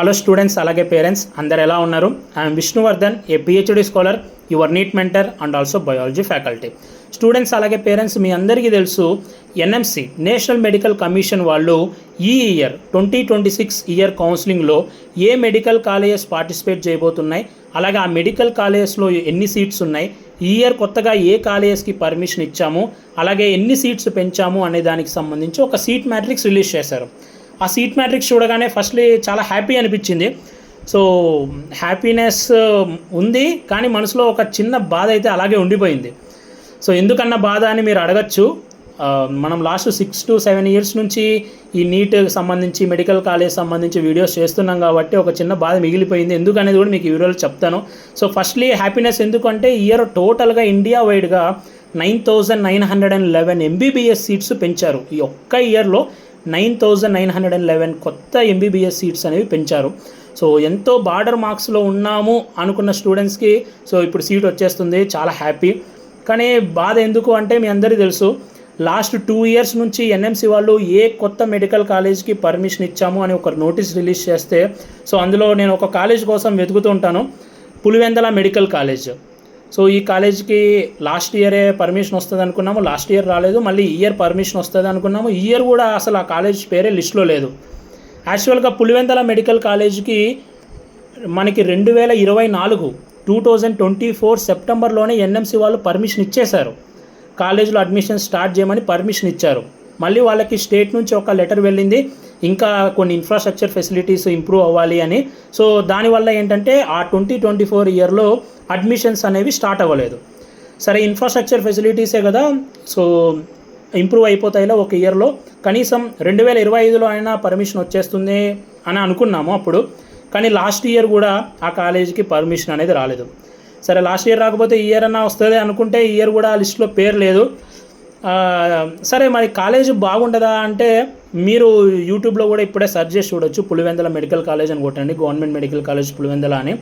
Hello students, అలాగే parents అందరు ఎలా ఉన్నారు? I'm Vishnuvardhan, a PhD scholar, your NEET mentor and also biology faculty. Students అలాగే పేరెంట్స్, మీ అందరికీ తెలుసు ఎన్ఎంసి నేషనల్ మెడికల్ కమిషన్ వాళ్ళు ఈ ఇయర్ 2026 ఇయర్ కౌన్సిలింగ్లో ఏ మెడికల్ కాలేజెస్ పార్టిసిపేట్ చేయబోతున్నాయి, అలాగే ఆ మెడికల్ కాలేజెస్లో ఎన్ని సీట్స్ ఉన్నాయి, ఈ ఇయర్ కొత్తగా ఏ కాలేజెస్కి పర్మిషన్ ఇచ్చాము, అలాగే ఎన్ని సీట్స్ పెంచాము అనే దానికి సంబంధించి ఒక సీట్ మ్యాట్రిక్స్ రిలీజ్ చేశారు. ఆ సీట్ మ్యాట్రిక్స్ చూడగానే ఫస్ట్లీ చాలా హ్యాపీ అనిపించింది. సో హ్యాపీనెస్ ఉంది, కానీ మనసులో ఒక చిన్న బాధ అయితే అలాగే ఉండిపోయింది. సో ఎందుకన్నా బాధ అని మీరు అడగచ్చు. మనం లాస్ట్ 6 to 7 years నుంచి ఈ నీట్ సంబంధించి మెడికల్ కాలేజ్ సంబంధించి వీడియోస్ చేస్తున్నాం కాబట్టి ఒక చిన్న బాధ మిగిలిపోయింది. ఎందుకనేది కూడా మీకు ఈ వీడియోలో చెప్తాను. సో ఫస్ట్లీ హ్యాపీనెస్ ఎందుకంటే ఇయర్ టోటల్గా ఇండియా వైడ్గా 9,911 MBBS సీట్స్ పెంచారు. ఈ ఒక్క ఇయర్లో 9,911 కొత్త MBBS సీట్స్ అనేవి పెంచారు. సో ఎంతో బార్డర్ మార్క్స్లో ఉన్నాము అనుకున్న స్టూడెంట్స్కి సో ఇప్పుడు సీట్ వచ్చేస్తుంది, చాలా హ్యాపీ. కానీ బాధ ఎందుకు అంటే మీ అందరికీ తెలుసు, లాస్ట్ 2 years నుంచి ఎన్ఎంసి వాళ్ళు ఏ కొత్త మెడికల్ కాలేజ్కి పర్మిషన్ ఇచ్చాము అని ఒక నోటీస్ రిలీజ్ చేస్తే, సో అందులో నేను ఒక కాలేజ్ కోసం వెతుకుతూ ఉంటాను, పులివెందల మెడికల్ కాలేజ్. సో ఈ కాలేజ్కి లాస్ట్ ఇయరే పర్మిషన్ వస్తుంది అనుకున్నాము, లాస్ట్ ఇయర్ రాలేదు. మళ్ళీ ఈ ఇయర్ పర్మిషన్ వస్తుంది అనుకున్నాము, ఈ ఇయర్ కూడా అసలు ఆ కాలేజ్ పేరే లిస్ట్లో లేదు. యాక్చువల్గా పులివెందల మెడికల్ కాలేజ్కి మనకి 2024 సెప్టెంబర్లోనే ఎన్ఎంసి వాళ్ళు పర్మిషన్ ఇచ్చేశారు. కాలేజ్లో అడ్మిషన్ స్టార్ట్ చేయమని పర్మిషన్ ఇచ్చారు. మళ్ళీ వాళ్ళకి స్టేట్ నుంచి ఒక లెటర్ వెళ్ళింది, ఇంకా కొన్ని ఇన్ఫ్రాస్ట్రక్చర్ ఫెసిలిటీస్ ఇంప్రూవ్ అవ్వాలి అని. సో దానివల్ల ఏంటంటే ఆ 2024 ఇయర్లో అడ్మిషన్స్ అనేవి స్టార్ట్ అవ్వలేదు. సరే, ఇన్ఫ్రాస్ట్రక్చర్ ఫెసిలిటీసే కదా, సో ఇంప్రూవ్ అయిపోతాయిలో ఒక ఇయర్లో, కనీసం 2025లో అయినా పర్మిషన్ వచ్చేస్తుంది అని అనుకున్నాము అప్పుడు. కానీ లాస్ట్ ఇయర్ కూడా ఆ కాలేజీకి పర్మిషన్ అనేది రాలేదు. సరే, లాస్ట్ ఇయర్ రాకపోతే ఈ ఇయర్ అన్నా వస్తుంది అనుకుంటే ఈ ఇయర్ కూడా లిస్ట్లో పేరు లేదు. సరే, మరి కాలేజ్ బాగుంటుందా అంటే మీరు యూట్యూబ్లో కూడా ఇప్పుడే సెర్చ్ చేసి చూడొచ్చు, పులివెందల మెడికల్ కాలేజ్ అని కొట్టండి, గవర్నమెంట్ మెడికల్ కాలేజ్ పులివెందల అని.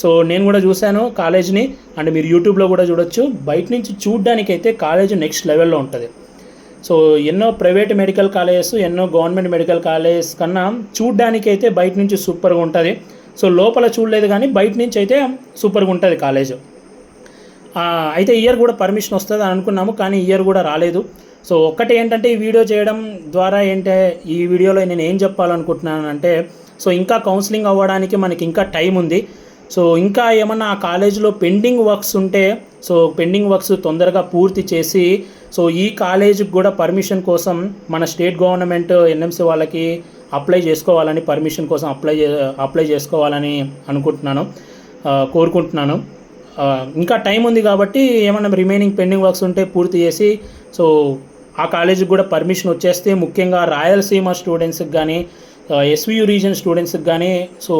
సో నేను కూడా చూశాను కాలేజ్ని, అంటే మీరు యూట్యూబ్లో కూడా చూడొచ్చు. బయట నుంచి చూడ్డానికైతే కాలేజ్ నెక్స్ట్ లెవెల్లో ఉంటుంది. సో ఎన్నో ప్రైవేట్ మెడికల్ కాలేజెస్, ఎన్నో గవర్నమెంట్ మెడికల్ కాలేజెస్ కన్నా చూడ్డానికైతే బయట నుంచి సూపర్గా ఉంటుంది. సో లోపల చూడలేదు కానీ బయట నుంచి అయితే సూపర్గా ఉంటుంది కాలేజ్. అయితే ఇయర్ కూడా పర్మిషన్ వస్తుంది అని అనుకున్నాము, కానీ ఇయర్ కూడా రాలేదు. సో ఒక్కటి ఏంటంటే ఈ వీడియో చేయడం ద్వారా ఈ వీడియోలో నేను ఏం చెప్పాలనుకుంటున్నాను అంటే, సో ఇంకా కౌన్సిలింగ్ అవ్వడానికి మనకి ఇంకా టైం ఉంది. సో ఇంకా ఏమన్నా ఆ కాలేజీలో పెండింగ్ వర్క్స్ ఉంటే సో పెండింగ్ వర్క్స్ తొందరగా పూర్తి చేసి సో ఈ కాలేజీకి కూడా పర్మిషన్ కోసం మన స్టేట్ గవర్నమెంట్ ఎన్ఎంసి వాళ్ళకి అప్లై చేసుకోవాలని, పర్మిషన్ కోసం అప్లై చేసుకోవాలని కోరుకుంటున్నాను. ఇంకా టైం ఉంది కాబట్టి ఏమన్నా రిమైనింగ్ పెండింగ్ వర్క్స్ ఉంటే పూర్తి చేసి సో ఆ కాలేజీకి కూడా పర్మిషన్ వచ్చేస్తే ముఖ్యంగా రాయలసీమ స్టూడెంట్స్కి కానీ ఎస్వియు రీజన్ స్టూడెంట్స్కి కానీ సో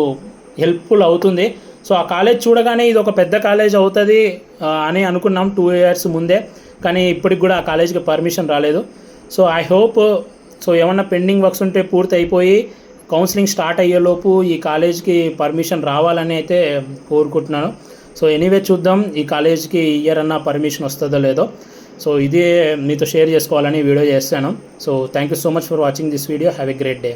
హెల్ప్ఫుల్ అవుతుంది. సో ఆ కాలేజ్ చూడగానే ఇది ఒక పెద్ద కాలేజ్ అవుతుంది అని అనుకున్నాం 2 years ముందే, కానీ ఇప్పటికి కూడా ఆ కాలేజ్కి పర్మిషన్ రాలేదు. సో ఐ హోప్ సో ఏమన్నా పెండింగ్ వర్క్స్ ఉంటే పూర్తి అయిపోయి కౌన్సిలింగ్ స్టార్ట్ అయ్యేలోపు ఈ కాలేజ్కి పర్మిషన్ రావాలని అయితే కోరుకుంటున్నాను. సో ఎనీవే చూద్దాం ఈ కాలేజ్కి ఇయర్ అన్నా పర్మిషన్ వస్తుందో లేదో. సో ఇదే మీతో షేర్ చేసుకోవాలని వీడియో చేస్తాను. So thank you so much for watching this video. Have a great day.